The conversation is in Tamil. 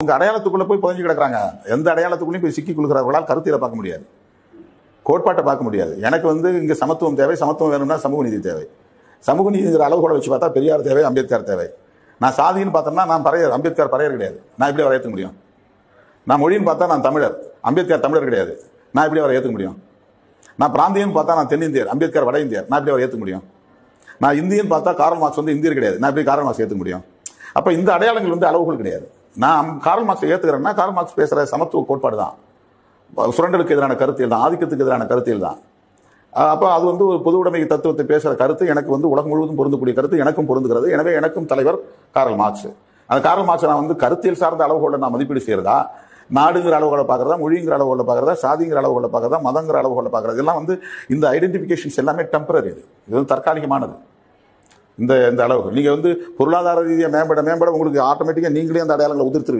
அவங்க அடையாளத்துக்குள்ள போய் புதஞ்சு கிடக்குறாங்க. எந்த அடையாளத்துக்குள்ளேயும் போய் சிக்கி கொள்கிறார்களால் கருத்தியலை பார்க்க முடியாது, கோட்பாட்டை பார்க்க முடியாது. எனக்கு இங்க சமத்துவம் தேவை, சமத்துவம் வேணும்னா சமூக நீதி தேவை. சமூக நீதிங்கிற அளவுகோலை வச்சு பார்த்தா பெரியார் தேவை, அம்பேத்கர் தேவை. நான் சாதின்னு பார்த்தோம்னா நான் பறையர், அம்பேத்கர் பறையர் கிடையாது, நான் எப்படி வரையறுக்க முடியும்? நான் மொழின்னு பார்த்தா நான் தமிழர், அம்பேத்கர் தமிழர் கிடையாது, நான் எப்படி அவரை ஏற்றுக்க முடியும்? நான் பிராந்தியன்னு பார்த்தா நான் தென்னிந்தியர், அம்பேத்கர் வட இந்தியர், நான் எப்படி அவரை ஏற்றுக்க முடியும்? நான் இந்தியன்னு பார்த்தா கார்ல் மார்க்ஸ் இந்தியர் கிடையாது, நான் எப்படி கார்ல் மார்க்ஸ் ஏற்றுக்க முடியும்? அப்போ இந்த அடையாளங்கள் அளவுகள் கிடையாது. நான் கார்ல் மார்க்ஸை ஏற்றுக்கிறேன்னா கார்ல் மார்க்ஸ் பேசுகிற சமத்துவ கோட்பாடு தான், சுரண்டலுக்கு எதிரான கருத்தியல் தான், ஆதிக்கத்துக்கு எதிரான கருத்தியல் தான். அப்போ அது ஒரு பொது உடைமை தத்துவத்தை பேசுகிற கருத்து எனக்கு உலகம் முழுவதும் பொருந்தக்கூடிய கருத்து, எனக்கும் பொருந்துகிறது. எனவே எனக்கும் தலைவர் கார்ல் மார்க்ஸ். அந்த கார்ல் மார்க்ஸ் நான் கருத்தியல் சார்ந்த அளவுகளை நான் மதிப்பீடு செய்யறதா, நாடுங்கிற அளவுகளை பார்க்குறதா, மொழிங்கிற அளவுகளை பார்க்குறதா, சாதிங்கிற அளவுகளை பார்க்குறதா, மதங்கிற அளவுகளை பார்க்குறது, எல்லாம் இந்த ஐடென்டிஃபிகேஷன்ஸ் எல்லாமே டெம்பரரி. இது தற்காலிகமானது. இந்த அளவுக்கு நீங்கள் பொருளாதார ரீதியாக மேம்பட உங்களுக்கு ஆட்டோமேட்டிக்காக நீங்களே அந்த அடையாளங்களை உதிர்த்துருவீங்க.